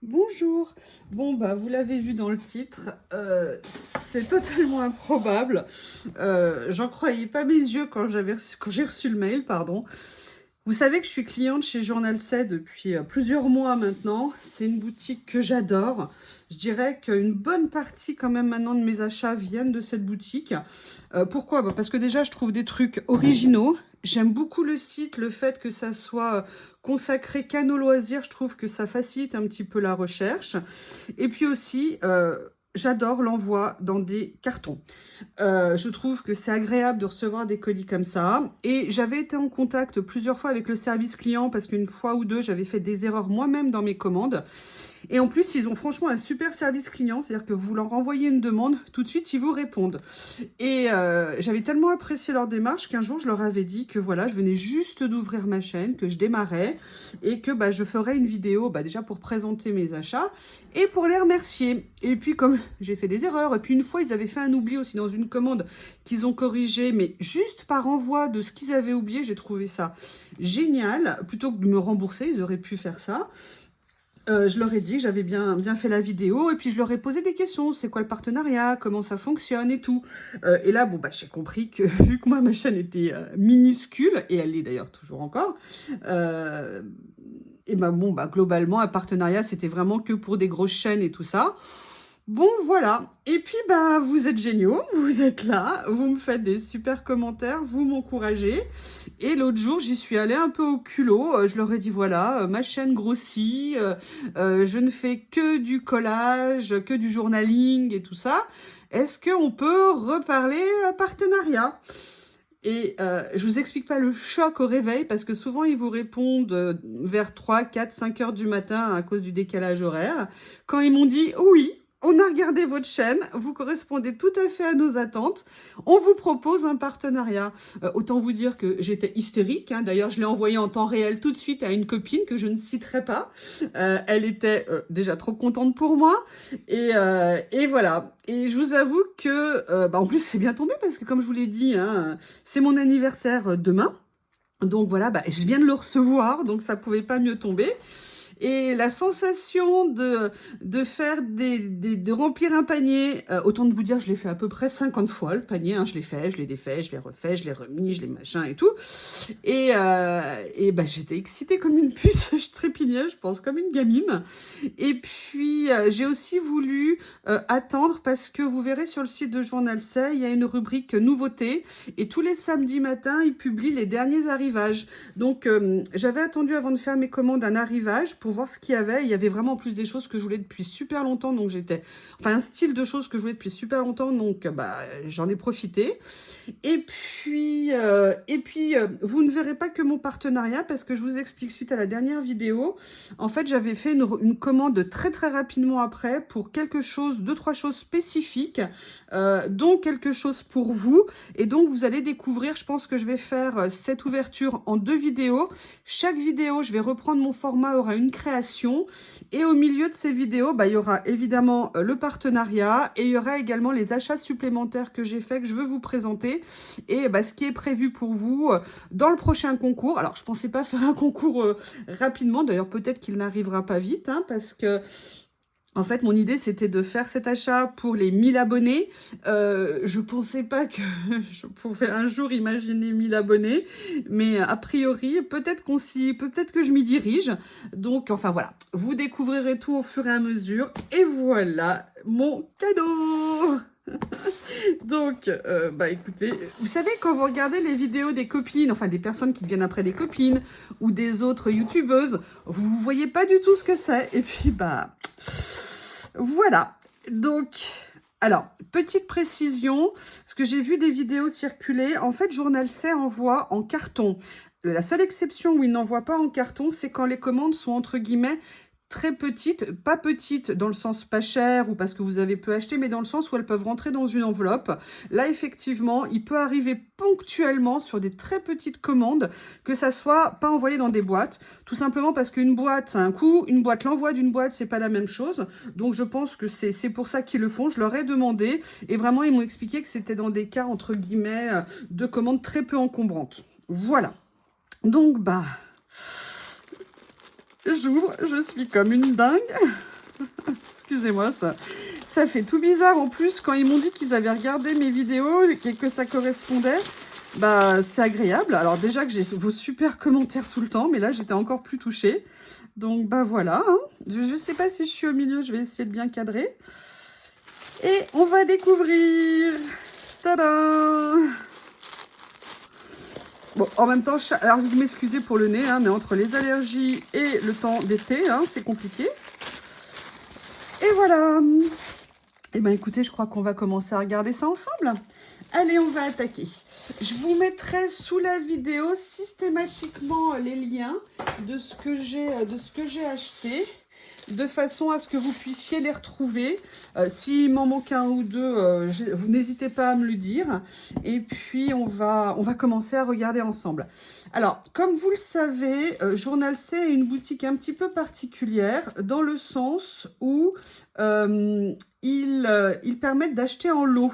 Bonjour. Bon, bah, vous l'avez vu dans le titre, c'est totalement improbable. J'en croyais pas mes yeux quand j'ai reçu le mail, pardon. Vous savez que je suis cliente chez Journal C depuis plusieurs mois maintenant. C'est une boutique que j'adore. Je dirais qu'une bonne partie quand même maintenant de mes achats viennent de cette boutique. Pourquoi? Bah, parce que déjà, je trouve des trucs originaux. J'aime beaucoup le site, le fait que ça soit consacré qu'à nos loisirs. Je trouve que ça facilite un petit peu la recherche. Et puis aussi, j'adore l'envoi dans des cartons. Je trouve que c'est agréable de recevoir des colis comme ça. Et j'avais été en contact plusieurs fois avec le service client parce qu'une fois ou deux, j'avais fait des erreurs moi-même dans mes commandes. Et en plus, ils ont franchement un super service client, c'est-à-dire que vous leur envoyez une demande, tout de suite, ils vous répondent. Et j'avais tellement apprécié leur démarche qu'un jour, je leur avais dit que voilà, je venais juste d'ouvrir ma chaîne, que je démarrais et que bah, je ferais une vidéo bah, déjà pour présenter mes achats et pour les remercier. Et puis, comme j'ai fait des erreurs, et puis une fois, ils avaient fait un oubli aussi dans une commande qu'ils ont corrigé, mais juste par envoi de ce qu'ils avaient oublié, j'ai trouvé ça génial. Plutôt que de me rembourser, ils auraient pu faire ça. Je leur ai dit que j'avais bien fait la vidéo et puis je leur ai posé des questions. C'est quoi le partenariat? Comment ça fonctionne et tout. Et là, bon, bah, j'ai compris que vu que moi, ma chaîne était minuscule, et elle l'est d'ailleurs toujours encore, euh, et bah, bon, bah, globalement, un partenariat, c'était vraiment que pour des grosses chaînes et tout ça. Bon, voilà. Et puis, bah, vous êtes géniaux, vous êtes là, vous me faites des super commentaires, vous m'encouragez. Et l'autre jour, j'y suis allée un peu au culot. Je leur ai dit, voilà, ma chaîne grossit, je ne fais que du collage, que du journaling et tout ça. Est-ce qu'on peut reparler partenariat? Et je vous explique pas le choc au réveil, parce que souvent, ils vous répondent vers 3, 4, 5 heures du matin à cause du décalage horaire. Quand ils m'ont dit, oui, on a regardé votre chaîne, vous correspondez tout à fait à nos attentes, on vous propose un partenariat. Autant vous dire que j'étais hystérique, hein. D'ailleurs, je l'ai envoyé en temps réel tout de suite à une copine que je ne citerai pas. Elle était déjà trop contente pour moi. Et voilà. Et je vous avoue que, bah, en plus, c'est bien tombé parce que, comme je vous l'ai dit, hein, c'est mon anniversaire demain. Donc voilà, bah, je viens de le recevoir, donc ça pouvait pas mieux tomber. Et la sensation de faire de remplir un panier, autant de vous dire, je l'ai fait à peu près 50 fois, le panier, hein, je l'ai fait, je l'ai défait, je l'ai refait, je l'ai remis, je l'ai machin et tout. Et bah, j'étais excitée comme une puce, je trépignais, je pense, comme une gamine. Et puis, j'ai aussi voulu attendre parce que vous verrez sur le site de Journal C, il y a une rubrique nouveautés et tous les samedis matins, ils publient les derniers arrivages. Donc, j'avais attendu avant de faire mes commandes un arrivage pour voir ce qu'il y avait. Il y avait vraiment plus des choses que je voulais depuis super longtemps, donc enfin, un style de choses que je voulais depuis super longtemps, donc bah, j'en ai profité. Et puis, vous ne verrez pas que mon partenariat, parce que je vous explique suite à la dernière vidéo. En fait, j'avais fait une commande très très rapidement après pour quelque chose, deux, trois choses spécifiques, dont quelque chose pour vous. Et donc, vous allez découvrir, je pense que je vais faire cette ouverture en deux vidéos. Chaque vidéo, je vais reprendre mon format, aura une création. Et au milieu de ces vidéos, bah, il y aura évidemment le partenariat et il y aura également les achats supplémentaires que j'ai fait, que je veux vous présenter. Et bah, ce qui est prévu pour vous dans le prochain concours. Alors, je ne pensais pas faire un concours rapidement. D'ailleurs, peut-être qu'il n'arrivera pas vite, hein, parce que en fait, mon idée, c'était de faire cet achat pour les 1000 abonnés. Je pensais pas que je pouvais un jour imaginer 1000 abonnés. Mais a priori, peut-être que je m'y dirige. Donc, enfin voilà. Vous découvrirez tout au fur et à mesure. Et voilà mon cadeau! Donc, bah écoutez, vous savez, quand vous regardez les vidéos des copines, enfin des personnes qui viennent après des copines, ou des autres youtubeuses, vous voyez pas du tout ce que c'est. Et puis, bah, voilà. Donc, alors, petite précision, parce que j'ai vu des vidéos circuler. En fait, Journal C envoie en carton. La seule exception où il n'envoie pas en carton, c'est quand les commandes sont entre guillemets très petites, pas petites dans le sens pas cher ou parce que vous avez peu acheté, mais dans le sens où elles peuvent rentrer dans une enveloppe. Là, effectivement, il peut arriver ponctuellement sur des très petites commandes que ça soit pas envoyé dans des boîtes, tout simplement parce qu'une boîte, c'est un coût, une boîte, l'envoi d'une boîte, c'est pas la même chose. Donc, je pense que c'est pour ça qu'ils le font. Je leur ai demandé et vraiment, ils m'ont expliqué que c'était dans des cas, entre guillemets, de commandes très peu encombrantes. Voilà. Donc, bah... J'ouvre, je suis comme une dingue. Excusez-moi, ça fait tout bizarre. En plus, quand ils m'ont dit qu'ils avaient regardé mes vidéos et que ça correspondait, bah c'est agréable. Alors déjà que j'ai vos super commentaires tout le temps, mais là j'étais encore plus touchée. Donc bah voilà, hein. Je ne sais pas si je suis au milieu, je vais essayer de bien cadrer. Et on va découvrir. Tadam! Bon, en même temps, alors vous m'excusez pour le nez, hein, mais entre les allergies et le temps d'été, hein, c'est compliqué. Et voilà. Eh bien, écoutez, je crois qu'on va commencer à regarder ça ensemble. Allez, on va attaquer. Je vous mettrai sous la vidéo systématiquement les liens de ce que j'ai acheté, de façon à ce que vous puissiez les retrouver. S'il m'en manque un ou deux, vous n'hésitez pas à me le dire. Et puis, on va commencer à regarder ensemble. Alors, comme vous le savez, Journal C est une boutique un petit peu particulière, dans le sens où ils permettent d'acheter en lot.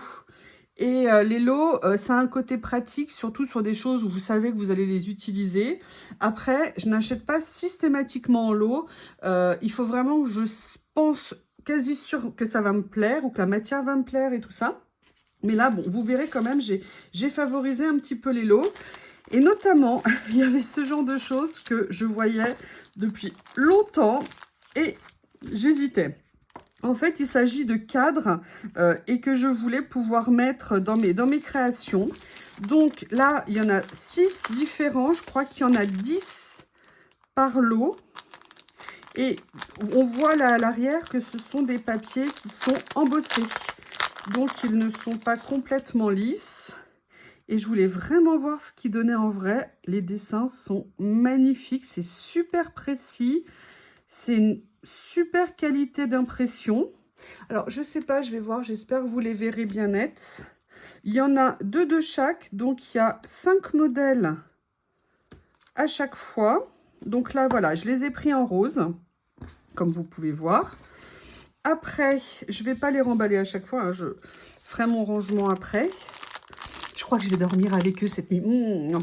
Et les lots, ça a un côté pratique, surtout sur des choses où vous savez que vous allez les utiliser. Après, je n'achète pas systématiquement en lot. Il faut vraiment que je pense quasi sûr que ça va me plaire ou que la matière va me plaire et tout ça. Mais là, bon, vous verrez quand même, j'ai favorisé un petit peu les lots. Et notamment, il y avait ce genre de choses que je voyais depuis longtemps et j'hésitais. En fait, il s'agit de cadres et que je voulais pouvoir mettre dans mes créations. Donc là, il y en a 6 différents. Je crois qu'il y en a 10 par lot. Et on voit là à l'arrière que ce sont des papiers qui sont embossés. Donc, ils ne sont pas complètement lisses. Et je voulais vraiment voir ce qu'ils donnaient en vrai. Les dessins sont magnifiques. C'est super précis. C'est une super qualité d'impression. Alors, je sais pas, je vais voir, j'espère que vous les verrez bien nets. Il y en a 2 de chaque, donc il y a 5 modèles à chaque fois. Donc là, voilà, je les ai pris en rose, comme vous pouvez voir. Après, je vais pas les remballer à chaque fois, hein, je ferai mon rangement après. Je crois que je vais dormir avec eux cette nuit. De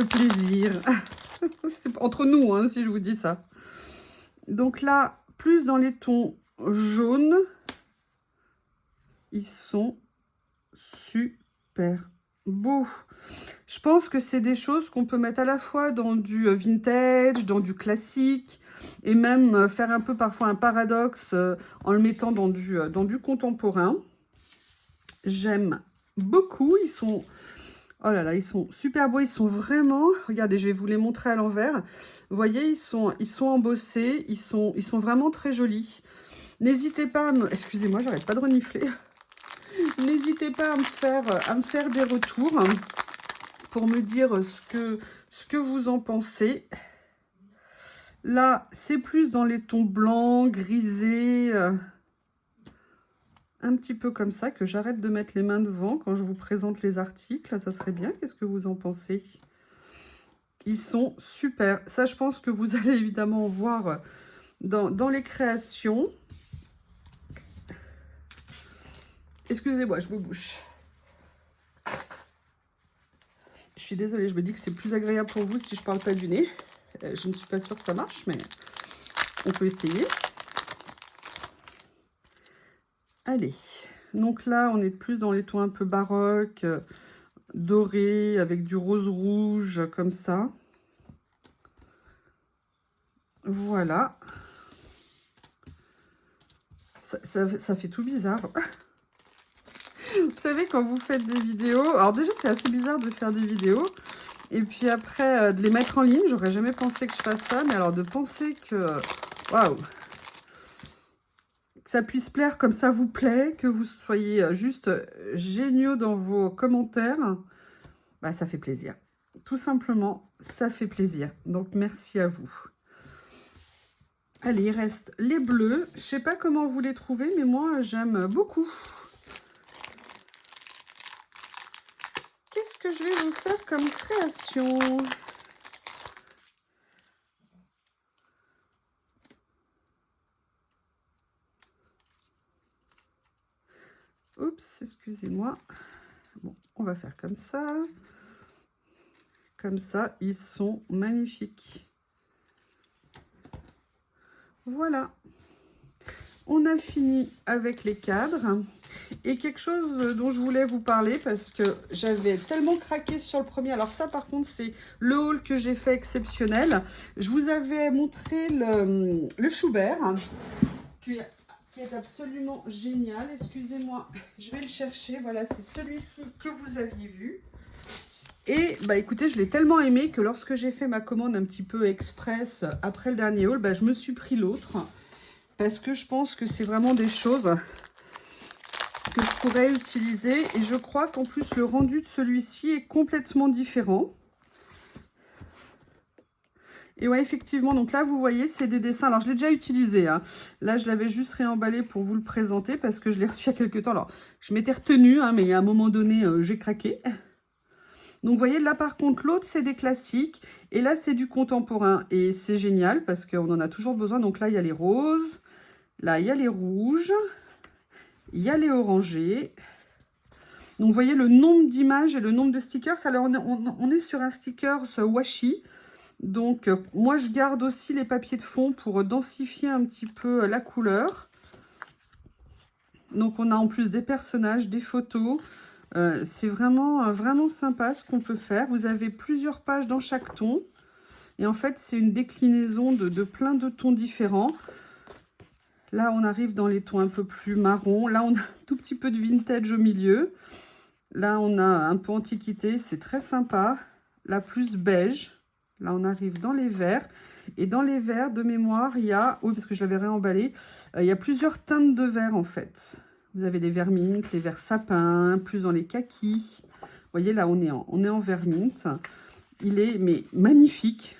plaisir. C'est entre nous, hein, si je vous dis ça. Donc là, plus dans les tons jaunes. Ils sont super beaux. Je pense que c'est des choses qu'on peut mettre à la fois dans du vintage, dans du classique, et même faire un peu parfois un paradoxe en le mettant dans du contemporain. J'aime beaucoup. Ils sont... Oh là là, ils sont super beaux. Ils sont vraiment... Regardez, je vais vous les montrer à l'envers. Vous voyez, ils sont embossés. Ils sont vraiment très jolis. N'hésitez pas à me... Excusez-moi, j'arrête pas de renifler. N'hésitez pas à me faire des retours pour me dire ce que vous en pensez. Là, c'est plus dans les tons blancs, grisés, un petit peu comme ça, que j'arrête de mettre les mains devant quand je vous présente les articles. Ça serait bien. Qu'est-ce que vous en pensez? Ils sont super. Ça, je pense que vous allez évidemment voir dans les créations. Excusez-moi, je me bouche. Je suis désolée, je me dis que c'est plus agréable pour vous si je ne parle pas du nez. Je ne suis pas sûre que ça marche, mais on peut essayer. Allez, donc là, on est plus dans les tons un peu baroques, dorés, avec du rose rouge, comme ça. Voilà. Ça fait tout bizarre. Vous savez, quand vous faites des vidéos... Alors déjà, c'est assez bizarre de faire des vidéos. Et puis après, de les mettre en ligne. J'aurais jamais pensé que je fasse ça. Mais alors, de penser que... Waouh! Que ça puisse plaire comme ça vous plaît. Que vous soyez juste géniaux dans vos commentaires. Bah, ça fait plaisir. Tout simplement, ça fait plaisir. Donc, merci à vous. Allez, il reste les bleus. Je sais pas comment vous les trouvez, mais moi, j'aime beaucoup. Qu'est-ce que je vais vous faire comme création? Oups, excusez-moi. Bon, on va faire comme ça. Comme ça, ils sont magnifiques. Voilà. On a fini avec les cadres. Et quelque chose dont je voulais vous parler parce que j'avais tellement craqué sur le premier. Alors ça, par contre, c'est le haul que j'ai fait exceptionnel. Je vous avais montré le Schubert qui est absolument génial. Excusez-moi, je vais le chercher. Voilà, c'est celui-ci que vous aviez vu. Et bah écoutez, je l'ai tellement aimé que lorsque j'ai fait ma commande un petit peu express après le dernier haul, bah, je me suis pris l'autre. Parce que je pense que c'est vraiment des choses que je pourrais utiliser. Et je crois qu'en plus, le rendu de celui-ci est complètement différent. Et ouais, effectivement, donc là, vous voyez, c'est des dessins. Alors, je l'ai déjà utilisé, hein. Là, je l'avais juste réemballé pour vous le présenter parce que je l'ai reçu il y a quelques temps. Alors, je m'étais retenue, hein, mais à un moment donné, j'ai craqué. Donc, vous voyez, là, par contre, l'autre, c'est des classiques. Et là, c'est du contemporain. Et c'est génial parce qu'on en a toujours besoin. Donc là, il y a les roses. Là, il y a les rouges. Il y a les orangés. Donc, vous voyez le nombre d'images et le nombre de stickers. Alors, on est sur un sticker washi. Donc, moi, je garde aussi les papiers de fond pour densifier un petit peu la couleur. Donc, on a en plus des personnages, des photos. C'est vraiment, vraiment sympa ce qu'on peut faire. Vous avez plusieurs pages dans chaque ton. Et en fait, c'est une déclinaison de plein de tons différents. Là, on arrive dans les tons un peu plus marron. Là, on a un tout petit peu de vintage au milieu. Là, on a un peu antiquité. C'est très sympa. Là, plus beige. Là, on arrive dans les verts. Et dans les verts, de mémoire, il y a... Oui, parce que je l'avais réemballé. Il y a plusieurs teintes de vert, en fait. Vous avez les verts mint, les verts sapin, plus dans les kakis. Vous voyez, là, on est en vert mint. Il est mais magnifique.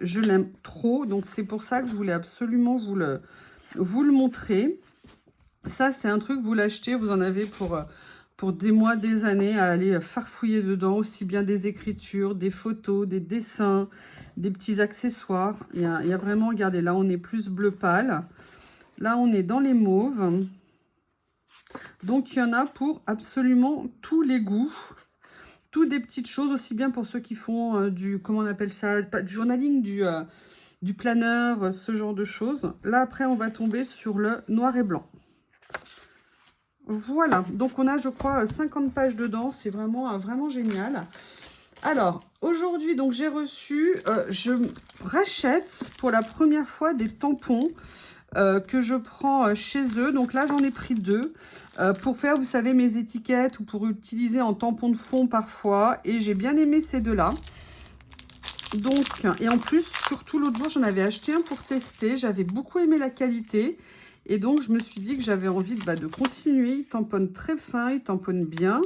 Je l'aime trop. Donc, c'est pour ça que je voulais absolument vous le montrer. Ça, c'est un truc, vous l'achetez, vous en avez pour des mois, des années à aller farfouiller dedans, aussi bien des écritures, des photos, des dessins, des petits accessoires. Il y a vraiment, regardez, là, on est plus bleu pâle. Là, on est dans les mauves. Donc, il y en a pour absolument tous les goûts. Toutes des petites choses, aussi bien pour ceux qui font du, comment on appelle ça, du journaling, du planeur, ce genre de choses. Là, après, on va tomber sur le noir et blanc. Voilà, donc on a, je crois, 50 pages dedans. C'est vraiment, vraiment génial. Alors, aujourd'hui, donc j'ai reçu, je rachète pour la première fois des tampons que je prends chez eux. Donc là, j'en ai pris 2 pour faire, vous savez, mes étiquettes ou pour utiliser en tampon de fond parfois. Et j'ai bien aimé ces 2-là. Donc, et en plus, surtout l'autre jour, j'en avais acheté un pour tester. J'avais beaucoup aimé la qualité. Et donc, je me suis dit que j'avais envie de continuer. Ils tamponnent très fin, ils tamponnent bien.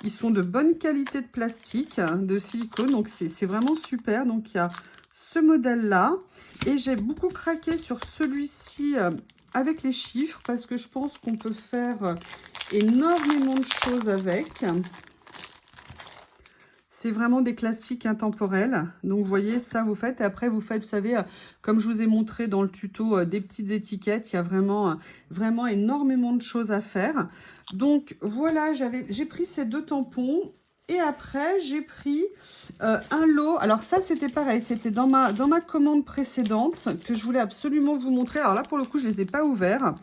Ils sont de bonne qualité de plastique, de silicone. Donc, c'est vraiment super. Donc, il y a ce modèle-là. Et j'ai beaucoup craqué sur celui-ci avec les chiffres parce que je pense qu'on peut faire énormément de choses avec. C'est vraiment des classiques intemporels. Donc, vous voyez, ça, vous faites. Et après, vous faites, vous savez, comme je vous ai montré dans le tuto, des petites étiquettes. Il y a vraiment, vraiment énormément de choses à faire. Donc, voilà, j'ai pris ces 2 tampons. Et après, j'ai pris un lot. Alors ça, c'était pareil. C'était dans ma commande précédente que je voulais absolument vous montrer. Alors là, pour le coup, je ne les ai pas ouverts.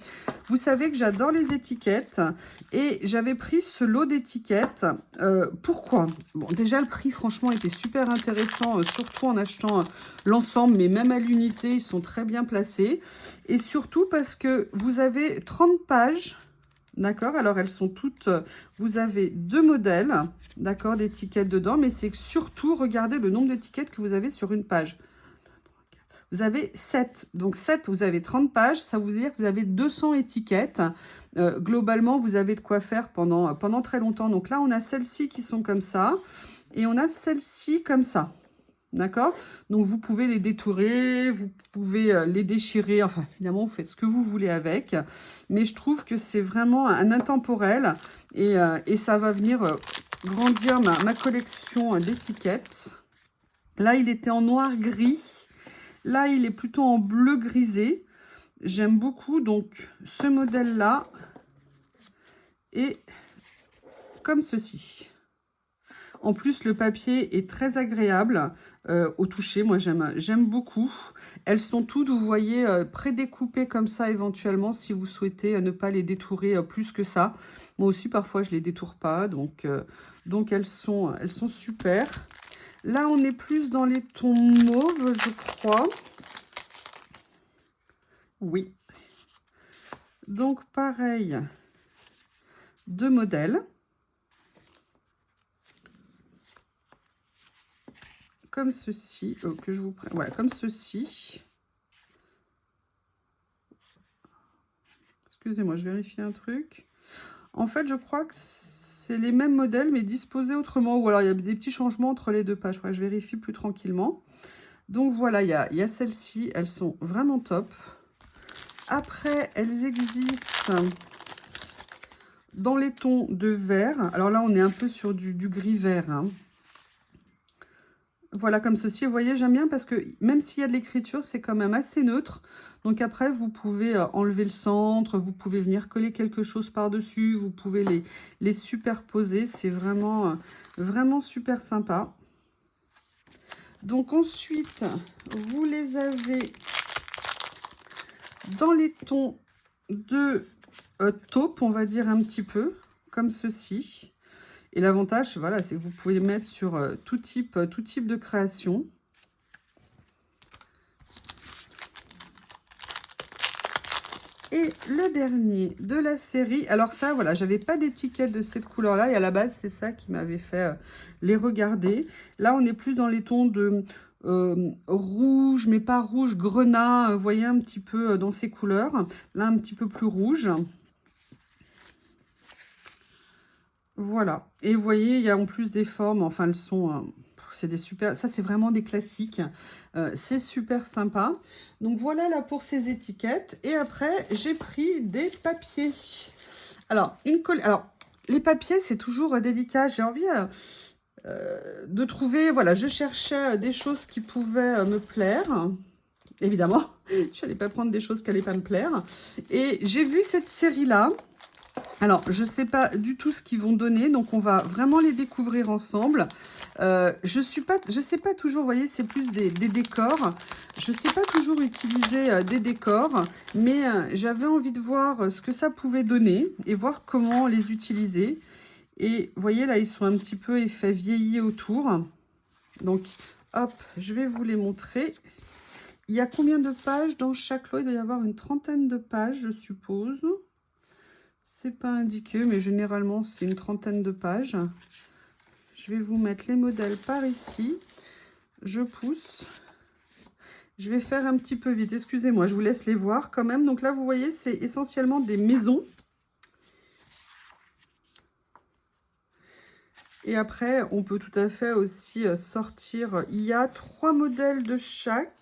Vous savez que j'adore les étiquettes. Et j'avais pris ce lot d'étiquettes. Pourquoi? Bon, déjà, le prix, franchement, était super intéressant. Surtout en achetant l'ensemble. Mais même à l'unité, ils sont très bien placés. Et surtout parce que vous avez 30 pages. D'accord, alors elles sont toutes, vous avez 2 modèles, d'accord, d'étiquettes dedans, mais c'est surtout, regardez le nombre d'étiquettes que vous avez sur une page. Vous avez 7, donc 7, vous avez 30 pages, ça veut dire que vous avez 200 étiquettes. Globalement, vous avez de quoi faire pendant très longtemps. Donc là, on a celles-ci qui sont comme ça, et on a celles-ci comme ça. D'accord? Donc, vous pouvez les détourer, vous pouvez les déchirer. Enfin, finalement, vous faites ce que vous voulez avec. Mais je trouve que c'est vraiment un intemporel. Et ça va venir grandir ma collection d'étiquettes. Là, il était en noir-gris. Là, il est plutôt en bleu grisé. J'aime beaucoup. Donc, ce modèle-là est comme ceci. En plus, le papier est très agréable au toucher. Moi, j'aime beaucoup. Elles sont toutes, vous voyez, prédécoupées comme ça éventuellement si vous souhaitez ne pas les détourer plus que ça. Moi aussi, parfois, je les détourne pas. Donc elles sont super. Là, on est plus dans les tons mauves, je crois. Oui. Donc, pareil, 2 modèles. Comme ceci, que je vous prenne. Voilà, comme ceci. Excusez-moi, je vérifie un truc. En fait, je crois que c'est les mêmes modèles, mais disposés autrement. Ou alors, il y a des petits changements entre les deux pages. Je crois que je vérifie plus tranquillement. Donc, voilà, il y a celles-ci. Elles sont vraiment top. Après, elles existent dans les tons de vert. Alors là, on est un peu sur du gris-vert. Hein. Voilà, comme ceci. Vous voyez, j'aime bien parce que même s'il y a de l'écriture, c'est quand même assez neutre. Donc après, vous pouvez enlever le centre, vous pouvez venir coller quelque chose par-dessus, vous pouvez les superposer. C'est vraiment, vraiment super sympa. Donc ensuite, vous les avez dans les tons de taupe, on va dire un petit peu, comme ceci. Et l'avantage, voilà, c'est que vous pouvez mettre sur tout type de création. Et le dernier de la série, alors ça, voilà, j'avais pas d'étiquette de cette couleur-là, et à la base, c'est ça qui m'avait fait les regarder. Là, on est plus dans les tons de rouge, mais pas rouge, grenat, vous voyez, un petit peu dans ces couleurs. Là, un petit peu plus rouge. Voilà. Et vous voyez, il y a en plus des formes, enfin, elles sont... c'est des super... Ça, c'est vraiment des classiques. C'est super sympa. Donc, voilà là pour ces étiquettes. Et après, j'ai pris des papiers. Alors, les papiers, c'est toujours délicat. J'ai envie de trouver... Voilà, je cherchais des choses qui pouvaient me plaire. Évidemment, je n'allais pas prendre des choses qui n'allaient pas me plaire. Et j'ai vu cette série-là. Alors, je ne sais pas du tout ce qu'ils vont donner, donc on va vraiment les découvrir ensemble. Je sais pas toujours, vous voyez, c'est plus des décors. Je ne sais pas toujours utiliser des décors, mais j'avais envie de voir ce que ça pouvait donner et voir comment les utiliser. Et vous voyez, là, ils sont un petit peu effet vieilli autour. Donc, hop, je vais vous les montrer. Il y a combien de pages dans chaque lot? Il doit y avoir une trentaine de pages, je suppose. C'est pas indiqué, mais généralement, c'est une trentaine de pages. Je vais vous mettre les modèles par ici. Je pousse. Je vais faire un petit peu vite. Excusez-moi, je vous laisse les voir quand même. Donc là, vous voyez, c'est essentiellement des maisons. Et après, on peut tout à fait aussi sortir. Il y a 3 modèles de chaque.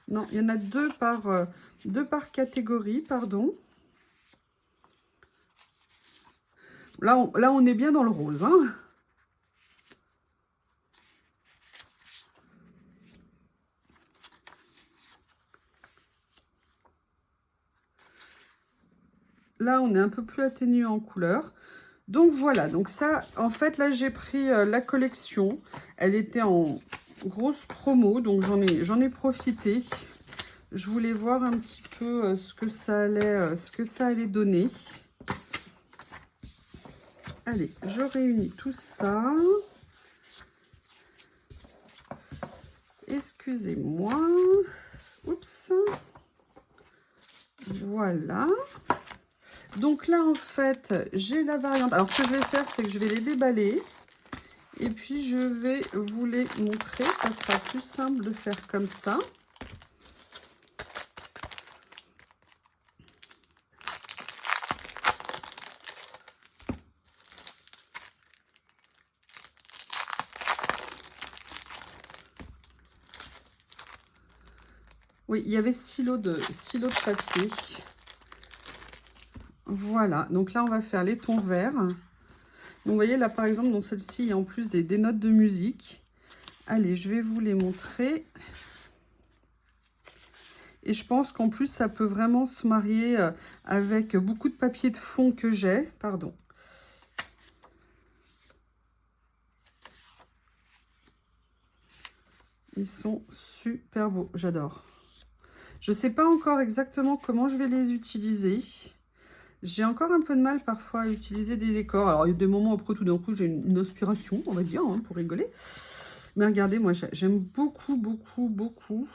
Non, il y en a 2 par catégorie, pardon. Là, on est bien dans le rose, hein. Là, on est un peu plus atténué en couleur. Donc, voilà. Donc, ça, en fait, là, j'ai pris la collection. Elle était en grosse promo, donc j'en ai profité. Je voulais voir un petit peu ce que ça allait donner. Allez, je réunis tout ça. Excusez-moi. Oups. Voilà. Donc là, en fait, j'ai la variante. Alors, ce que je vais faire, c'est que je vais les déballer. Et puis, je vais vous les montrer. Ça sera plus simple de faire comme ça. Oui, il y avait 6 lots de papier. Voilà, donc là, on va faire les tons verts. Donc, vous voyez, là, par exemple, dans celle-ci, il y a en plus des notes de musique. Allez, je vais vous les montrer. Et je pense qu'en plus, ça peut vraiment se marier avec beaucoup de papier de fond que j'ai. Pardon. Ils sont super beaux, j'adore. Je ne sais pas encore exactement comment je vais les utiliser. J'ai encore un peu de mal parfois à utiliser des décors. Alors, il y a des moments après, tout d'un coup, j'ai une inspiration, on va dire, hein, pour rigoler. Mais regardez, moi, j'aime beaucoup, beaucoup, beaucoup.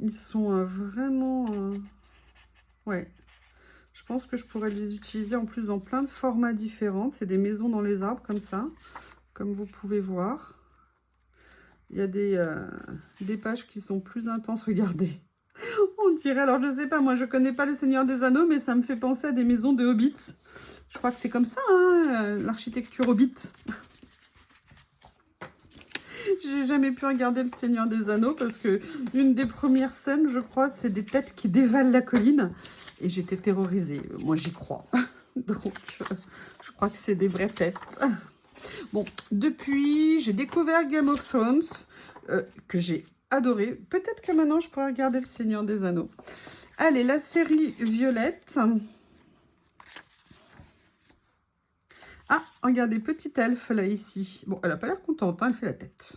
Ils sont vraiment... ouais. Je pense que je pourrais les utiliser en plus dans plein de formats différents. C'est des maisons dans les arbres, comme ça, comme vous pouvez voir. Il y a des pages qui sont plus intenses. Regardez. On dirait, alors je sais pas, moi je connais pas le Seigneur des Anneaux, mais ça me fait penser à des maisons de hobbits. Je crois que c'est comme ça, hein, l'architecture hobbit. J'ai jamais pu regarder le Seigneur des Anneaux parce que une des premières scènes, je crois, c'est des têtes qui dévalent la colline. Et j'étais terrorisée. Moi, j'y crois. Donc, je crois que c'est des vraies têtes. Bon, depuis, j'ai découvert Game of Thrones, que j'ai adoré. Peut-être que maintenant, je pourrais regarder le Seigneur des Anneaux. Allez, la série Violette. Ah, regardez, petite elfe, là, ici. Bon, elle n'a pas l'air contente, hein, elle fait la tête.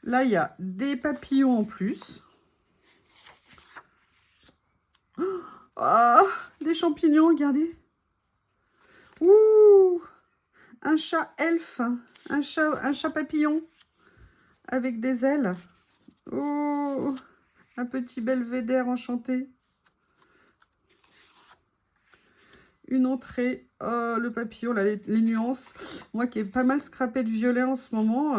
Là, il y a des papillons en plus. Oh, des champignons, regardez. Ouh, un chat elfe, un chat papillon avec des ailes. Oh, un petit belvédère enchanté. Une entrée. Oh, le papillon, là, les nuances. Moi qui ai pas mal scrappé de violet en ce moment,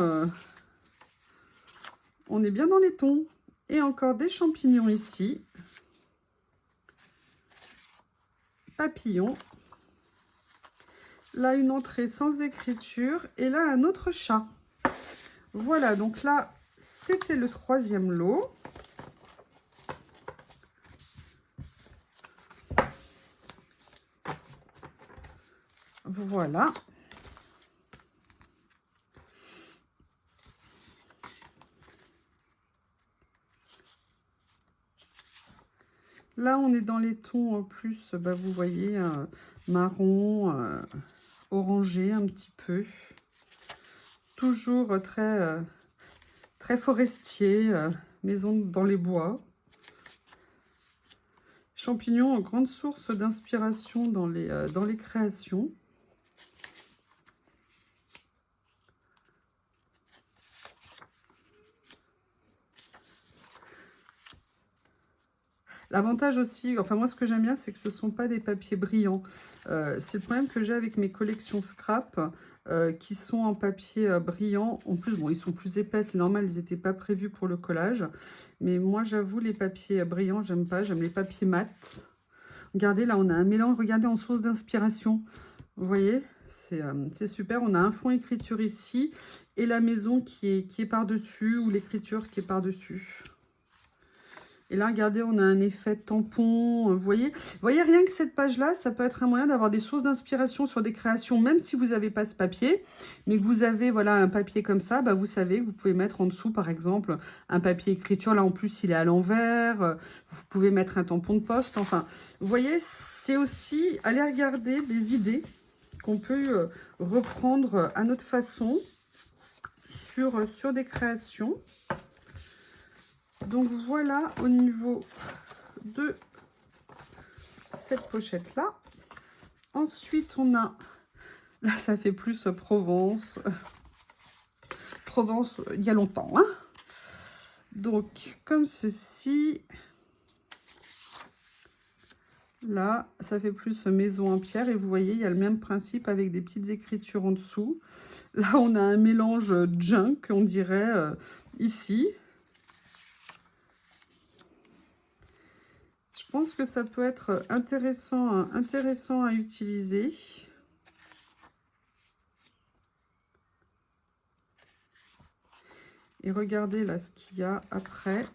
on est bien dans les tons. Et encore des champignons ici. Papillon. Là, une entrée sans écriture. Et là, un autre chat. Voilà, donc là, c'était le 3e lot. Voilà. Là, on est dans les tons en plus, bah, vous voyez, marron, orangé un petit peu. Toujours très, très forestier, maison dans les bois. Champignons, grande source d'inspiration dans les créations. L'avantage aussi, enfin moi ce que j'aime bien, c'est que ce ne sont pas des papiers brillants. C'est le problème que j'ai avec mes collections scrap qui sont en papier brillant. En plus, bon, ils sont plus épais, c'est normal, ils n'étaient pas prévus pour le collage. Mais moi, j'avoue, les papiers brillants, j'aime pas. J'aime les papiers mat. Regardez, là, on a un mélange, regardez, en source d'inspiration. Vous voyez, c'est super. On a un fond écriture ici et la maison qui est par-dessus ou l'écriture qui est par-dessus. Et là, regardez, on a un effet tampon. Vous voyez, rien que cette page-là, ça peut être un moyen d'avoir des sources d'inspiration sur des créations, même si vous n'avez pas ce papier, mais que vous avez voilà, un papier comme ça, bah, vous savez que vous pouvez mettre en dessous, par exemple, un papier écriture. Là, en plus, il est à l'envers. Vous pouvez mettre un tampon de poste. Enfin, vous voyez, c'est aussi aller regarder des idées qu'on peut reprendre à notre façon sur des créations. Donc voilà au niveau de cette pochette là. Ensuite on a, là ça fait plus Provence. Provence il y a longtemps, hein. Donc comme ceci. Là ça fait plus maison en pierre et vous voyez il y a le même principe avec des petites écritures en dessous. Là on a un mélange junk on dirait ici. Je pense que ça peut être intéressant à utiliser. Et regardez là ce qu'il y a après.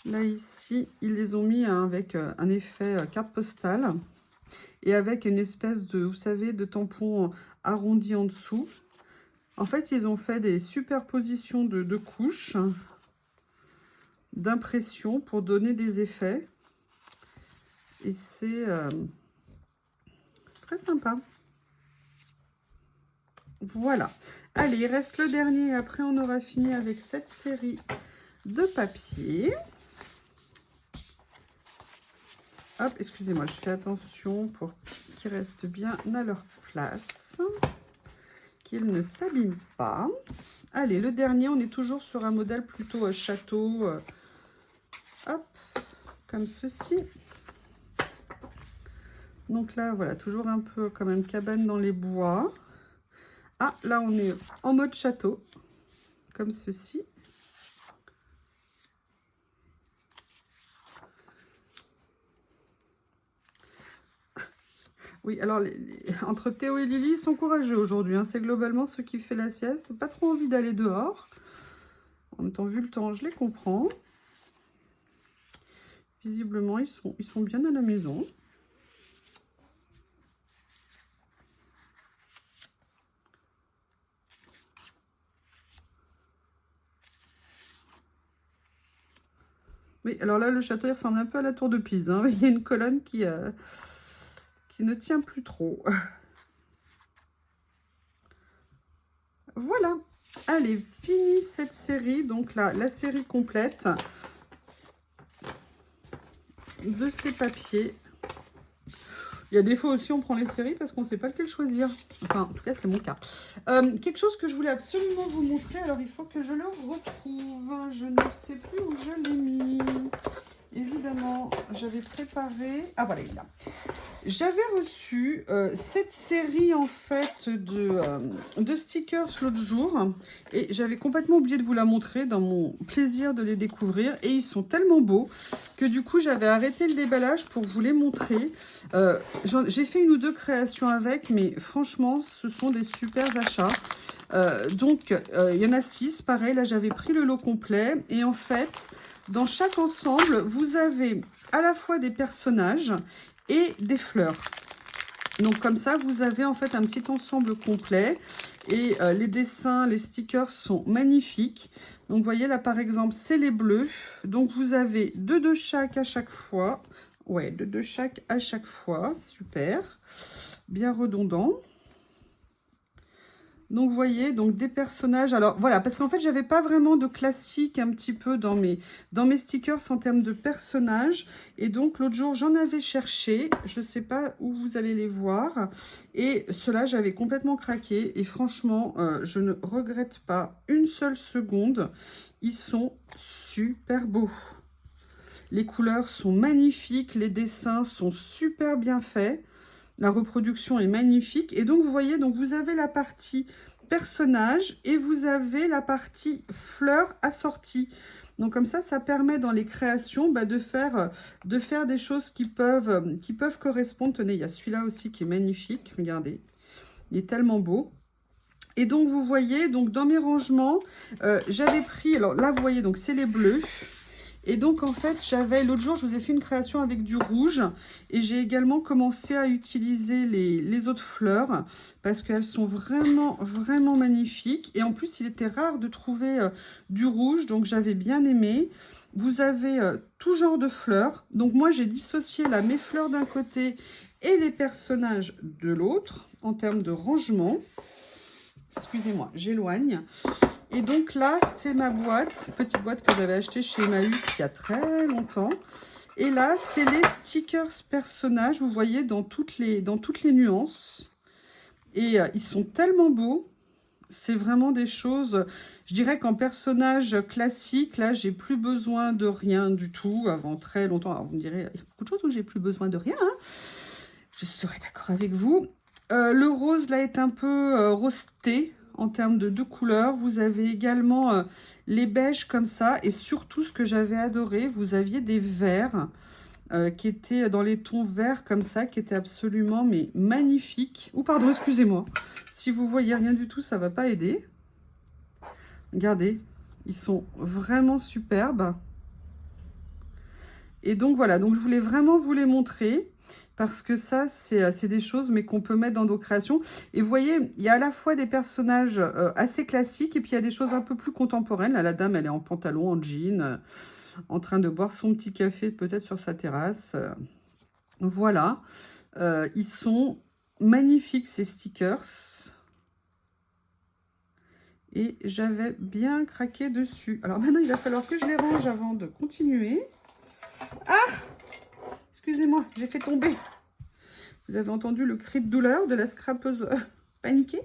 Là ici, ils les ont mis avec un effet carte postale. Et avec une espèce de, vous savez, de tampon arrondi en dessous. En fait, ils ont fait des superpositions de couches d'impression pour donner des effets. Et c'est très sympa. Voilà. Allez, il reste le dernier. Après, on aura fini avec cette série de papier. Hop, excusez-moi, je fais attention pour qu'ils restent bien à leur place, qu'ils ne s'abîment pas. Allez, le dernier, on est toujours sur un modèle plutôt château. Hop, comme ceci. Donc là, voilà, toujours un peu quand même cabane dans les bois. Ah, là, on est en mode château, comme ceci. Oui, alors, entre Théo et Lily, ils sont courageux aujourd'hui. Hein. C'est globalement ceux qui font la sieste. Pas trop envie d'aller dehors. En même temps, vu le temps, je les comprends. Visiblement, ils sont bien à la maison. Oui, alors là, le château, il ressemble un peu à la tour de Pise. Hein. Il y a une colonne qui ne tient plus trop. Voilà. Allez, fini cette série. Donc là, la série complète de ces papiers. Il y a des fois aussi, on prend les séries parce qu'on ne sait pas lequel choisir. Enfin, en tout cas, c'est mon cas. Quelque chose que je voulais absolument vous montrer. Alors, il faut que je le retrouve. Je ne sais plus où je l'ai mis. Évidemment, j'avais préparé... Ah, voilà, il est là. J'avais reçu cette série, en fait, de stickers l'autre jour. Et j'avais complètement oublié de vous la montrer dans mon plaisir de les découvrir. Et ils sont tellement beaux que du coup, j'avais arrêté le déballage pour vous les montrer. J'ai fait une ou deux créations avec, mais franchement, ce sont des super achats. Donc, il y en a 6, pareil, là j'avais pris le lot complet. Et en fait, dans chaque ensemble, vous avez à la fois des personnages et des fleurs. Donc comme ça, vous avez en fait un petit ensemble complet. Et les dessins, les stickers sont magnifiques. Donc vous voyez là par exemple, c'est les bleus. Donc vous avez 2 de chaque à chaque fois. Ouais, 2 de chaque à chaque fois. Super. Bien redondant. Donc, vous voyez, donc des personnages. Alors, voilà, parce qu'en fait, j'avais pas vraiment de classique un petit peu dans mes stickers en termes de personnages. Et donc, l'autre jour, j'en avais cherché. Je ne sais pas où vous allez les voir. Et ceux-là, j'avais complètement craqué. Et franchement, je ne regrette pas une seule seconde. Ils sont super beaux. Les couleurs sont magnifiques. Les dessins sont super bien faits. La reproduction est magnifique. Et donc, vous voyez, donc vous avez la partie personnage et vous avez la partie fleurs assorties. Donc, comme ça permet dans les créations de faire des choses qui peuvent correspondre. Tenez, il y a celui-là aussi qui est magnifique. Regardez, il est tellement beau. Et donc, vous voyez, donc dans mes rangements, j'avais pris... Alors là, vous voyez, donc c'est les bleus. Et donc, en fait, l'autre jour, je vous ai fait une création avec du rouge. Et j'ai également commencé à utiliser les autres fleurs parce qu'elles sont vraiment, vraiment magnifiques. Et en plus, il était rare de trouver du rouge, donc j'avais bien aimé. Vous avez tout genre de fleurs. Donc, moi, j'ai dissocié là mes fleurs d'un côté et les personnages de l'autre en termes de rangement. Excusez-moi, j'éloigne. Et donc là, c'est ma boîte, petite boîte que j'avais achetée chez Emmaüs il y a très longtemps. Et là, c'est les stickers personnages, vous voyez, dans toutes les nuances. Et ils sont tellement beaux. C'est vraiment des choses, je dirais qu'en personnage classique, là, j'ai plus besoin de rien du tout avant très longtemps. Alors, vous me direz, il y a beaucoup de choses où j'ai plus besoin de rien. Hein. Je serai d'accord avec vous. Le rose, là, est un peu rosté. En termes de couleurs, vous avez également les beiges comme ça. Et surtout, ce que j'avais adoré, vous aviez des verts qui étaient dans les tons verts comme ça, qui étaient absolument mais magnifiques. Ou pardon, excusez-moi. Si vous voyez rien du tout, ça ne va pas aider. Regardez, ils sont vraiment superbes. Et donc voilà, donc je voulais vraiment vous les montrer. Parce que ça, c'est des choses mais qu'on peut mettre dans nos créations. Et vous voyez, il y a à la fois des personnages assez classiques et puis il y a des choses un peu plus contemporaines. Là, la dame, elle est en pantalon, en jean, en train de boire son petit café peut-être sur sa terrasse. Voilà, ils sont magnifiques ces stickers. Et j'avais bien craqué dessus. Alors maintenant, il va falloir que je les range avant de continuer. Ah! Excusez-moi, j'ai fait tomber. Vous avez entendu le cri de douleur de la scrapeuse paniquée?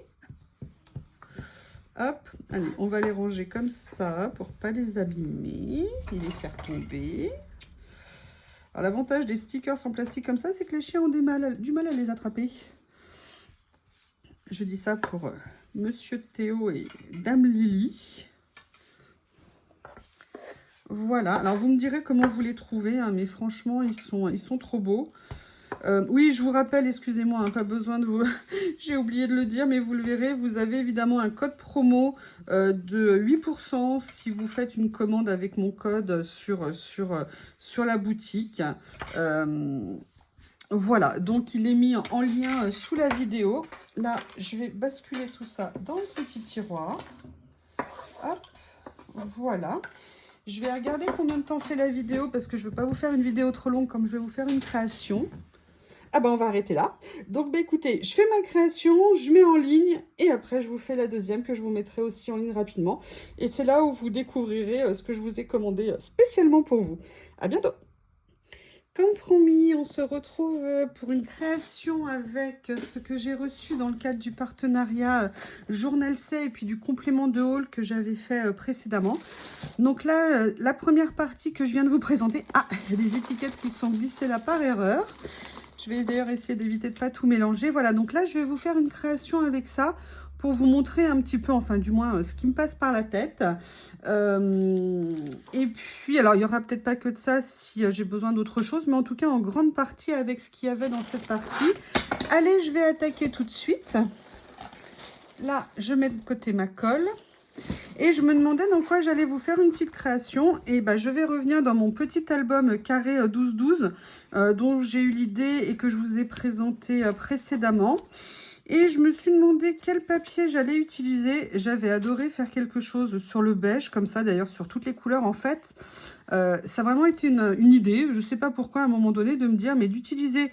Hop, allez, on va les ranger comme ça pour pas les abîmer et les faire tomber. Alors l'avantage des stickers en plastique comme ça, c'est que les chiens ont du mal à les attraper. Je dis ça pour Monsieur Théo et Dame Lily. Voilà, alors vous me direz comment vous les trouvez, hein, mais franchement, ils sont trop beaux. Oui, je vous rappelle, excusez-moi, hein, pas besoin de vous... J'ai oublié de le dire, mais vous le verrez, vous avez évidemment un code promo de 8% si vous faites une commande avec mon code sur la boutique. Voilà, donc il est mis en lien sous la vidéo. Là, je vais basculer tout ça dans le petit tiroir. Hop, voilà. Je vais regarder combien de temps fait la vidéo parce que je ne veux pas vous faire une vidéo trop longue comme je vais vous faire une création. Ah ben on va arrêter là. Donc bah, écoutez, je fais ma création, je mets en ligne et après je vous fais la deuxième que je vous mettrai aussi en ligne rapidement. Et c'est là où vous découvrirez ce que je vous ai commandé spécialement pour vous. À bientôt. Comme promis, on se retrouve pour une création avec ce que j'ai reçu dans le cadre du partenariat Journal C et puis du complément de haul que j'avais fait précédemment. Donc là, la première partie que je viens de vous présenter, il y a des étiquettes qui sont glissées là par erreur. Je vais d'ailleurs essayer d'éviter de ne pas tout mélanger. Voilà, donc là, je vais vous faire une création avec ça pour vous montrer un petit peu, enfin du moins, ce qui me passe par la tête. Et puis, alors, il n'y aura peut-être pas que de ça si j'ai besoin d'autre chose, mais en tout cas, en grande partie avec ce qu'il y avait dans cette partie. Allez, je vais attaquer tout de suite. Là, je mets de côté ma colle. Et je me demandais dans quoi j'allais vous faire une petite création. Et ben, je vais revenir dans mon petit album carré 12-12 dont j'ai eu l'idée et que je vous ai présenté précédemment. Et je me suis demandé quel papier j'allais utiliser. J'avais adoré faire quelque chose sur le beige, comme ça d'ailleurs sur toutes les couleurs en fait. Ça a vraiment été une idée, je ne sais pas pourquoi à un moment donné, de me dire mais d'utiliser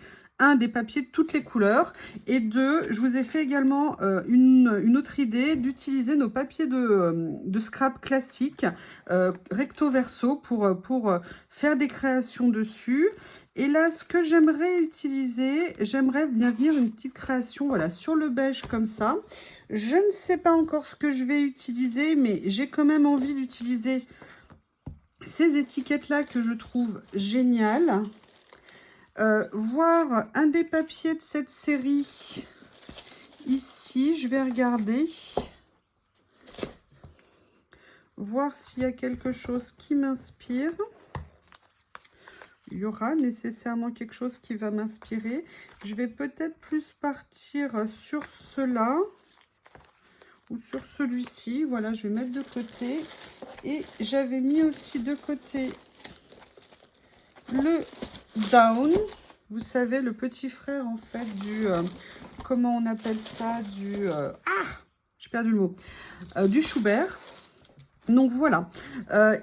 des papiers de toutes les couleurs. Et deux, je vous ai fait également une autre idée d'utiliser nos papiers de scrap classiques, recto verso, pour faire des créations dessus. Et là, ce que j'aimerais utiliser, j'aimerais bien venir une petite création voilà, sur le beige comme ça. Je ne sais pas encore ce que je vais utiliser, mais j'ai quand même envie d'utiliser ces étiquettes-là que je trouve géniales. Voir un des papiers de cette série ici, je vais regarder. Voir s'il y a quelque chose qui m'inspire. Il y aura nécessairement quelque chose qui va m'inspirer. Je vais peut-être plus partir sur cela ou sur celui-ci. Voilà, je vais mettre de côté. Et j'avais mis aussi de côté le Down. Vous savez, le petit frère en fait du... comment on appelle ça? J'ai perdu le mot. Du Schubert. Donc voilà,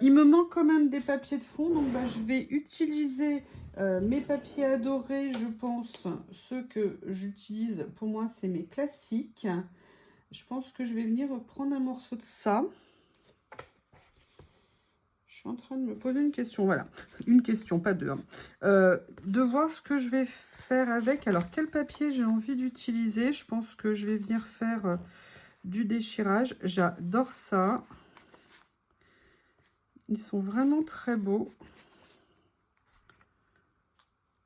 il me manque quand même des papiers de fond, donc je vais utiliser mes papiers adorés, je pense, ceux que j'utilise, pour moi c'est mes classiques. Je pense que je vais venir prendre un morceau de ça. Je suis en train de me poser une question, voilà, une question, pas deux. De voir ce que je vais faire avec, alors quel papier j'ai envie d'utiliser. Je pense que je vais venir faire du déchirage, j'adore ça. Ils sont vraiment très beaux.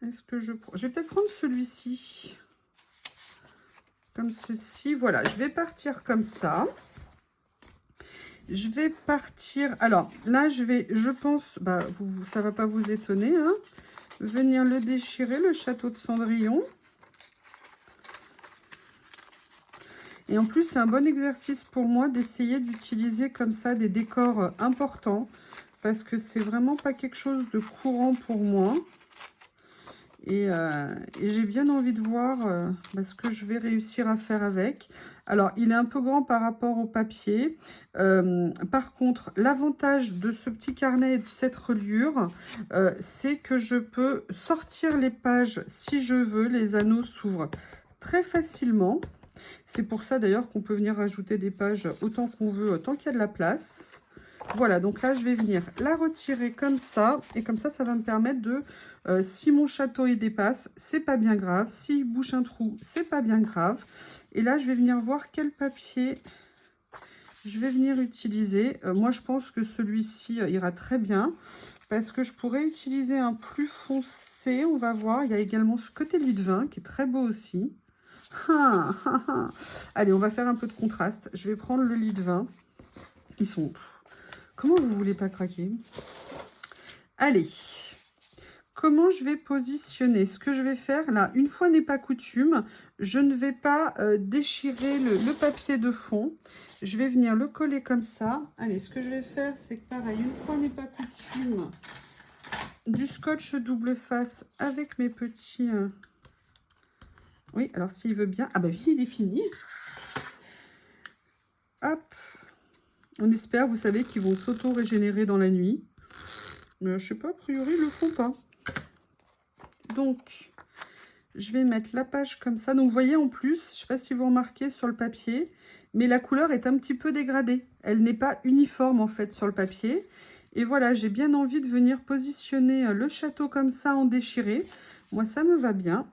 Est-ce que je vais peut-être prendre celui-ci. Comme ceci. Voilà, je vais partir comme ça. Je vais partir... Alors, là, je pense... ça ne va pas vous étonner. Hein, venir le déchirer, le château de Cendrillon. Et en plus, c'est un bon exercice pour moi d'essayer d'utiliser comme ça des décors importants. Parce que c'est vraiment pas quelque chose de courant pour moi. Et j'ai bien envie de voir ce que je vais réussir à faire avec. Alors, il est un peu grand par rapport au papier. Par contre, l'avantage de ce petit carnet et de cette reliure, c'est que je peux sortir les pages si je veux. Les anneaux s'ouvrent très facilement. C'est pour ça d'ailleurs qu'on peut venir rajouter des pages autant qu'on veut, tant qu'il y a de la place. Voilà, donc là, je vais venir la retirer comme ça. Et comme ça va me permettre de... si mon château il dépasse, c'est pas bien grave. S'il bouche un trou, c'est pas bien grave. Et là, je vais venir voir quel papier je vais venir utiliser. Moi, je pense que celui-ci ira très bien. Parce que je pourrais utiliser un plus foncé. On va voir. Il y a également ce côté lit de vin qui est très beau aussi. Allez, on va faire un peu de contraste. Je vais prendre le lit de vin. Ils sont... Comment vous voulez pas craquer? Allez, comment je vais positionner? Ce que je vais faire, là, une fois n'est pas coutume, je ne vais pas déchirer le papier de fond. Je vais venir le coller comme ça. Allez, ce que je vais faire, c'est que pareil, une fois n'est pas coutume, du scotch double face avec mes petits... Oui, alors s'il veut bien... Ah bah oui, il est fini. Hop. On espère, vous savez, qu'ils vont s'auto-régénérer dans la nuit. Mais je sais pas, a priori, ils le font pas. Donc, je vais mettre la page comme ça. Donc, vous voyez, en plus, je sais pas si vous remarquez sur le papier, mais la couleur est un petit peu dégradée. Elle n'est pas uniforme, en fait, sur le papier. Et voilà, j'ai bien envie de venir positionner le château comme ça en déchiré. Moi, ça me va bien.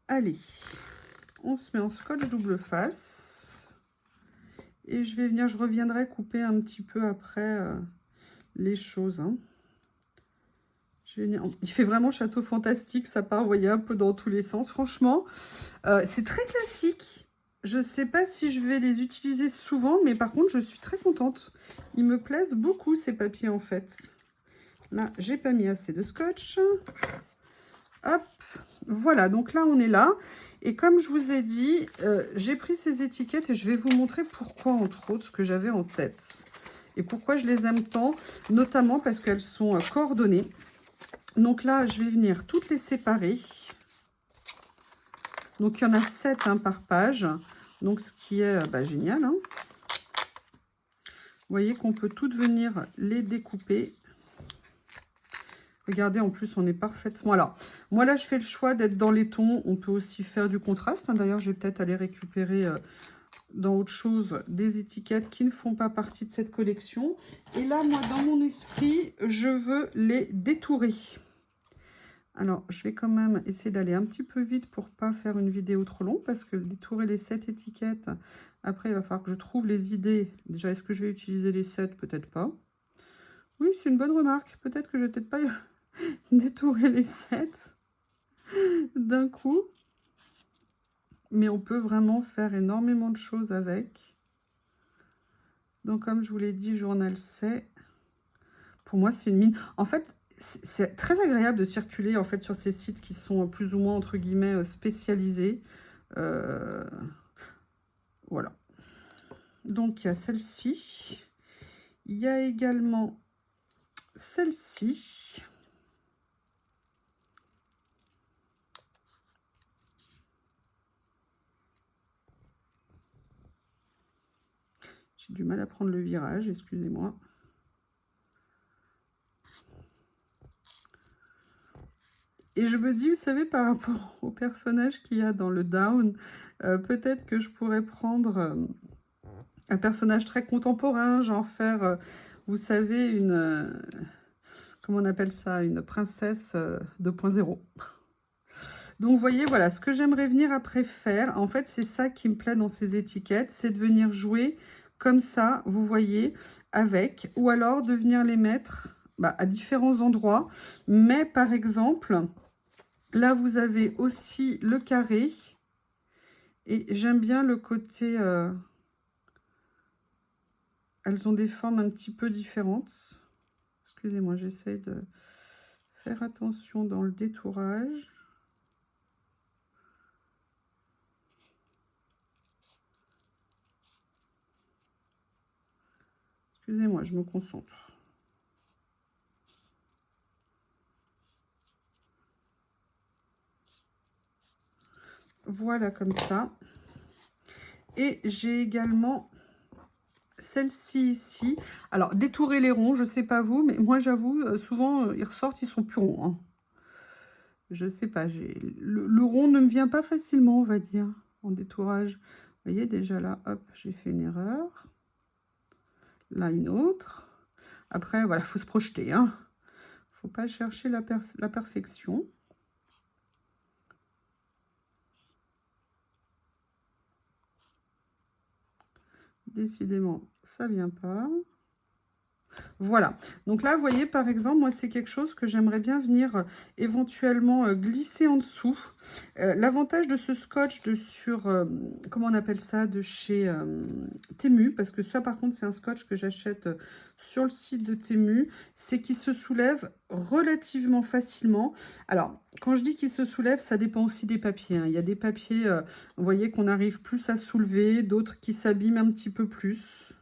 Allez, on se met en scotch double face. Et je vais venir, je reviendrai couper un petit peu après les choses. Hein. Je vais venir, il fait vraiment château fantastique, ça part, vous voyez, un peu dans tous les sens. Franchement, c'est très classique. Je ne sais pas si je vais les utiliser souvent, mais par contre, je suis très contente. Ils me plaisent beaucoup, ces papiers, en fait. Là, j'ai pas mis assez de scotch. Hop, voilà, donc là, on est là. Et comme je vous ai dit, j'ai pris ces étiquettes et je vais vous montrer pourquoi, entre autres, ce que j'avais en tête. Et pourquoi je les aime tant, notamment parce qu'elles sont coordonnées. Donc là, je vais venir toutes les séparer. Donc, il y en a 7 hein, par page. Donc, ce qui est génial. Hein. Vous voyez qu'on peut toutes venir les découper. Regardez, en plus, on est parfaitement... Alors, moi, là, je fais le choix d'être dans les tons. On peut aussi faire du contraste. Hein. D'ailleurs, je vais peut-être aller récupérer dans autre chose des étiquettes qui ne font pas partie de cette collection. Et là, moi, dans mon esprit, je veux les détourer. Alors, je vais quand même essayer d'aller un petit peu vite pour pas faire une vidéo trop longue. Parce que détourer les 7 étiquettes, après, il va falloir que je trouve les idées. Déjà, est-ce que je vais utiliser les 7? Peut-être pas. Oui, c'est une bonne remarque. Peut-être que je vais peut-être pas... détourer les 7 d'un coup, mais on peut vraiment faire énormément de choses avec. Donc comme je vous l'ai dit, Journal C, pour moi c'est une mine. En fait, c'est très agréable de circuler en fait sur ces sites qui sont plus ou moins entre guillemets spécialisés. Voilà. Donc il y a celle-ci, il y a également celle-ci. J'ai du mal à prendre le virage, excusez-moi. Et je me dis, vous savez, par rapport au personnage qu'il y a dans le Down, peut-être que je pourrais prendre un personnage très contemporain, genre faire, vous savez, une... comment on appelle ça? Une princesse 2.0. Donc, vous voyez, voilà, ce que j'aimerais venir après faire, en fait, c'est ça qui me plaît dans ces étiquettes, c'est de venir jouer comme ça, vous voyez, avec, ou alors de venir les mettre à différents endroits. Mais, par exemple, là, vous avez aussi le carré, et j'aime bien le côté... elles ont des formes un petit peu différentes. Excusez-moi, j'essaie de faire attention dans le détourage. Excusez-moi, je me concentre. Voilà, comme ça. Et j'ai également celle-ci ici. Alors, détourer les ronds, je sais pas vous, mais moi, j'avoue, souvent, ils ressortent, ils sont plus ronds. Hein. Je sais pas, le rond ne me vient pas facilement, on va dire, en détourage. Vous voyez, déjà là, hop, j'ai fait une erreur. Là, une autre. Après, voilà, il faut se projeter, hein. Faut pas chercher la perfection. Décidément, ça vient pas. Voilà, donc là, vous voyez, par exemple, moi, c'est quelque chose que j'aimerais bien venir éventuellement glisser en dessous. L'avantage de ce scotch comment on appelle ça, de chez Temu, parce que ça, par contre, c'est un scotch que j'achète sur le site de Temu, c'est qu'il se soulève relativement facilement. Alors, quand je dis qu'il se soulève, ça dépend aussi des papiers, hein. Il y a des papiers, vous voyez, qu'on arrive plus à soulever, d'autres qui s'abîment un petit peu plus.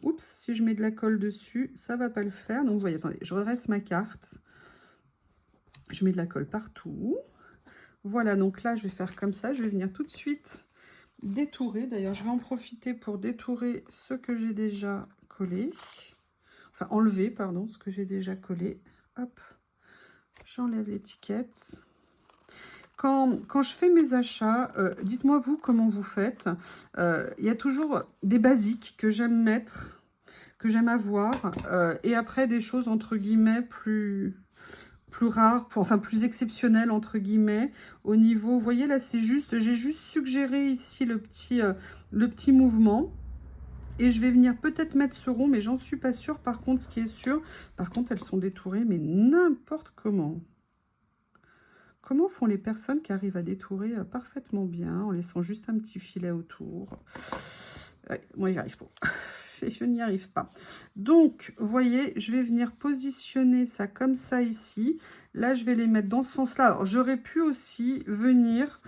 Oups, si je mets de la colle dessus, ça va pas le faire. Donc, vous voyez, attendez, je redresse ma carte. Je mets de la colle partout. Voilà, donc là, je vais faire comme ça. Je vais venir tout de suite détourer. D'ailleurs, je vais en profiter pour détourer ce que j'ai déjà collé. Enfin, enlever, pardon, ce que j'ai déjà collé. Hop, j'enlève l'étiquette. Quand je fais mes achats, dites-moi vous comment vous faites. Il y a toujours des basiques que j'aime mettre, que j'aime avoir, et après des choses entre guillemets plus rares, enfin plus exceptionnelles entre guillemets, au niveau, vous voyez là c'est juste, j'ai juste suggéré ici le petit mouvement, et je vais venir peut-être mettre ce rond, mais j'en suis pas sûre. Par contre, ce qui est sûr, par contre elles sont détourées, mais n'importe comment. Comment font les personnes qui arrivent à détourer parfaitement bien, en laissant juste un petit filet autour? Ouais, moi, j'y arrive pas. Je n'y arrive pas. Donc, vous voyez, je vais venir positionner ça comme ça ici. Là, je vais les mettre dans ce sens-là. Alors, j'aurais pu aussi venir...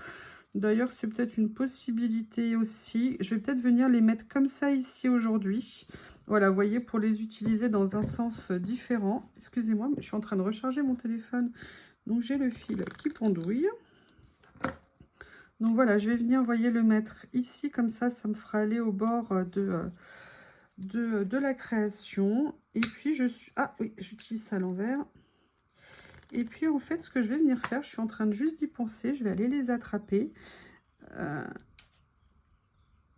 D'ailleurs, c'est peut-être une possibilité aussi. Je vais peut-être venir les mettre comme ça ici aujourd'hui. Voilà, vous voyez, pour les utiliser dans un sens différent. Excusez-moi, mais je suis en train de recharger mon téléphone. Donc, j'ai le fil qui pendouille. Donc, voilà, je vais venir, vous voyez, le mettre ici. Comme ça, ça me fera aller au bord de la création. Et puis, ah oui, j'utilise ça à l'envers. Et puis, en fait, ce que je vais venir faire, je suis en train de juste d'y penser. Je vais aller les attraper.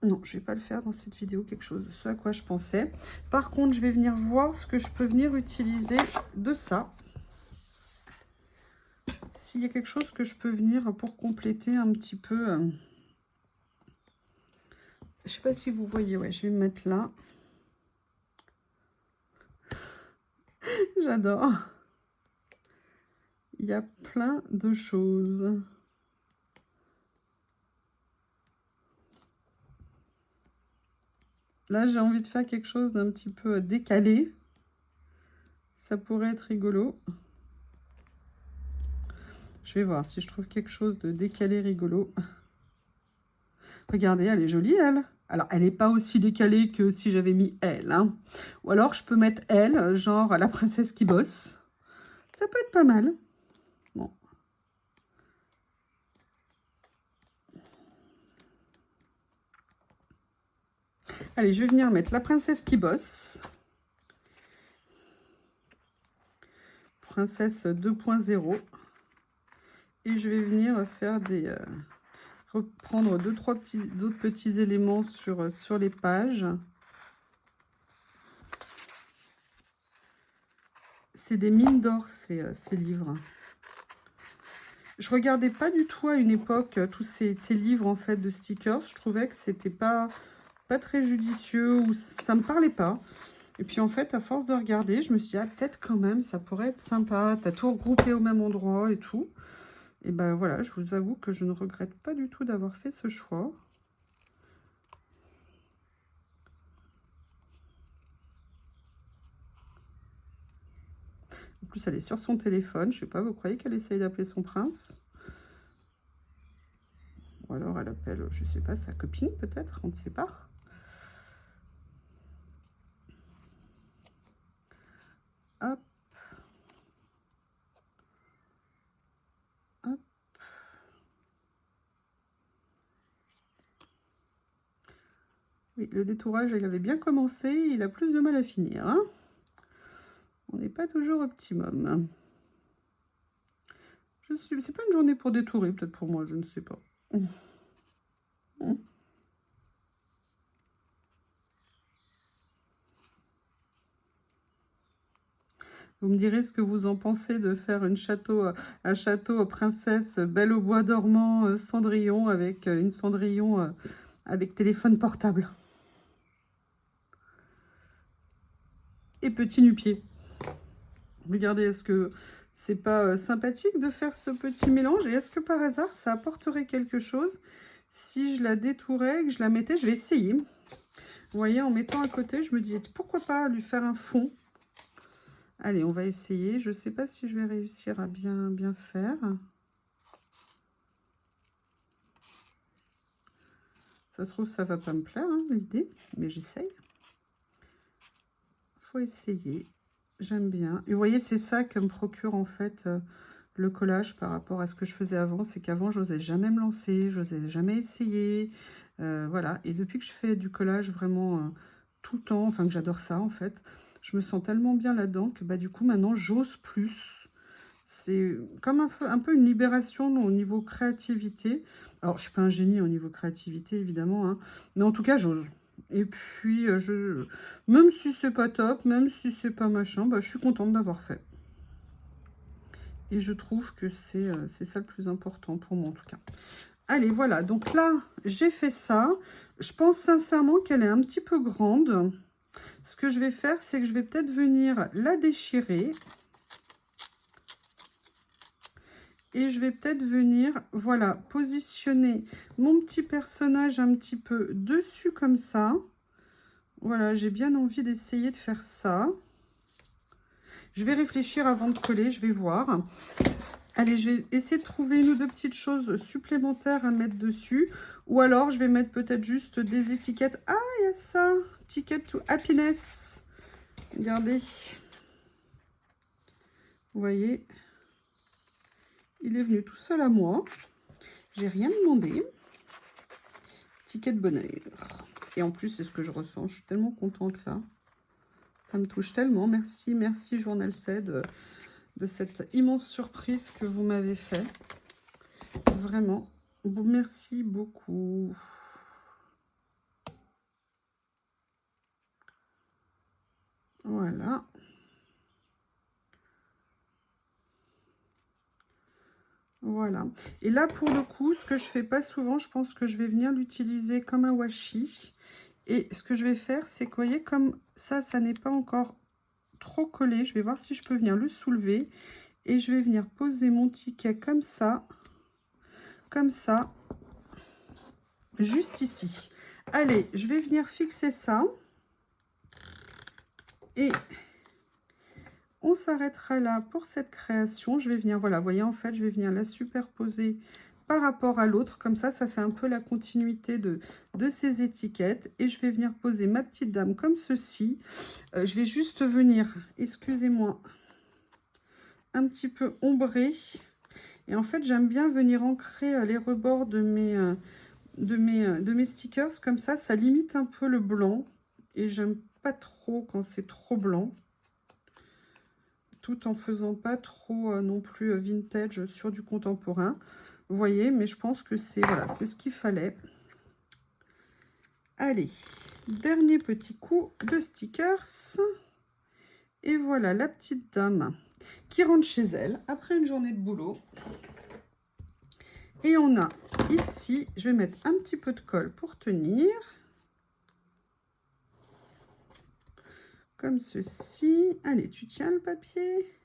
Non, je ne vais pas le faire dans cette vidéo, quelque chose de ce à quoi je pensais. Par contre, je vais venir voir ce que je peux venir utiliser de ça. S'il y a quelque chose que je peux venir pour compléter un petit peu. Je ne sais pas si vous voyez, ouais, je vais me mettre là. J'adore. Il y a plein de choses. Là, j'ai envie de faire quelque chose d'un petit peu décalé. Ça pourrait être rigolo. Je vais voir si je trouve quelque chose de décalé rigolo. Regardez, elle est jolie, elle. Alors, elle n'est pas aussi décalée que si j'avais mis elle, hein. Ou alors, je peux mettre elle, genre la princesse qui bosse. Ça peut être pas mal. Bon. Allez, je vais venir mettre la princesse qui bosse. Princesse 2.0. Et je vais venir faire des... reprendre d'autres petits éléments sur les pages. C'est des mines d'or, ces livres. Je regardais pas du tout à une époque tous ces livres en fait de stickers. Je trouvais que c'était pas très judicieux ou ça me parlait pas. Et puis en fait, à force de regarder, je me suis dit, ah, peut-être quand même, ça pourrait être sympa. T'as tout regroupé au même endroit et tout. Et ben voilà, je vous avoue que je ne regrette pas du tout d'avoir fait ce choix. En plus, elle est sur son téléphone. Je sais pas, vous croyez qu'elle essaye d'appeler son prince? Ou alors elle appelle, je sais pas, sa copine peut-être, on ne sait pas. Hop. Hop. Oui, le détourage, il avait bien commencé, il a plus de mal à finir, hein. On n'est pas toujours optimum. C'est pas une journée pour détourer, peut-être pour moi, je ne sais pas. Vous me direz ce que vous en pensez de faire un château princesse Belle au bois dormant Cendrillon avec une Cendrillon avec téléphone portable. Et petit nu-pied. Regardez, est-ce que c'est pas sympathique de faire ce petit mélange? Et est-ce que par hasard, ça apporterait quelque chose si je la détourais, que je la mettais? Je vais essayer. Vous voyez, en mettant à côté, je me dis, pourquoi pas lui faire un fond? Allez, on va essayer. Je ne sais pas si je vais réussir à bien faire. Ça se trouve, ça va pas me plaire, hein, l'idée, mais j'essaye. Faut essayer. J'aime bien. Et vous voyez, c'est ça que me procure en fait le collage par rapport à ce que je faisais avant. C'est qu'avant, je n'osais jamais me lancer, je n'osais jamais essayer. Voilà. Et depuis que je fais du collage vraiment tout le temps, enfin que j'adore ça en fait, je me sens tellement bien là-dedans que bah, du coup, maintenant, j'ose plus. C'est comme un peu une libération au niveau créativité. Alors, je ne suis pas un génie au niveau créativité, évidemment, hein, mais en tout cas, j'ose. Et puis, même si c'est pas top, même si c'est pas machin, bah, je suis contente d'avoir fait. Et je trouve que c'est ça le plus important pour moi, en tout cas. Allez, voilà. Donc là, j'ai fait ça. Je pense sincèrement qu'elle est un petit peu grande. Ce que je vais faire, c'est que je vais peut-être venir la déchirer. Et je vais peut-être venir, voilà, positionner mon petit personnage un petit peu dessus comme ça. Voilà, j'ai bien envie d'essayer de faire ça. Je vais réfléchir avant de coller, je vais voir. Allez, je vais essayer de trouver une ou deux petites choses supplémentaires à mettre dessus. Ou alors, je vais mettre peut-être juste des étiquettes. Ah, il y a ça! Ticket to happiness. Regardez. Vous voyez? Il est venu tout seul à moi. J'ai rien demandé. Ticket de bonheur. Et en plus, c'est ce que je ressens. Je suis tellement contente là. Ça me touche tellement. Merci, merci Journal C de cette immense surprise que vous m'avez fait. Vraiment, merci beaucoup. Voilà. Voilà. Et là, pour le coup, ce que je fais pas souvent, je pense que je vais venir l'utiliser comme un washi. Et ce que je vais faire, c'est que, vous voyez, comme ça n'est pas encore trop collé, je vais voir si je peux venir le soulever. Et je vais venir poser mon ticket comme ça, juste ici. Allez, je vais venir fixer ça. Et on s'arrêtera là pour cette création. Je vais venir, voilà, vous voyez, en fait, je vais venir la superposer par rapport à l'autre. Comme ça fait un peu la continuité de ces étiquettes. Et je vais venir poser ma petite dame comme ceci. Je vais juste venir, excusez-moi, un petit peu ombrer. Et en fait, j'aime bien venir ancrer les rebords de mes stickers. Comme ça limite un peu le blanc. Et j'aime pas trop quand c'est trop blanc. Tout en faisant pas trop non plus vintage sur du contemporain. Vous voyez, mais je pense que c'est voilà, c'est ce qu'il fallait. Allez, dernier petit coup de stickers. Et voilà la petite dame qui rentre chez elle après une journée de boulot. Et on a ici, je vais mettre un petit peu de colle pour tenir. Comme ceci. Allez, tu tiens le papier.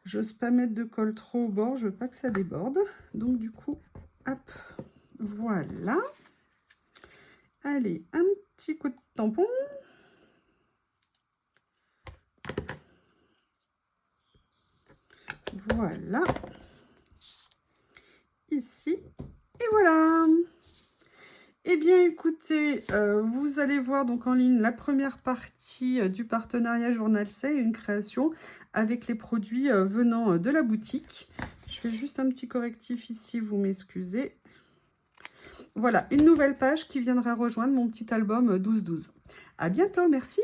J'ose pas mettre de colle trop au bord, je veux pas que ça déborde. Donc du coup, hop, voilà. Allez, un petit coup de tampon. Voilà. Ici. Et voilà. Eh bien, écoutez, vous allez voir donc en ligne la première partie du partenariat Journal C, une création avec les produits venant de la boutique. Je fais juste un petit correctif ici, vous m'excusez. Voilà, une nouvelle page qui viendra rejoindre mon petit album 12-12. À bientôt, merci.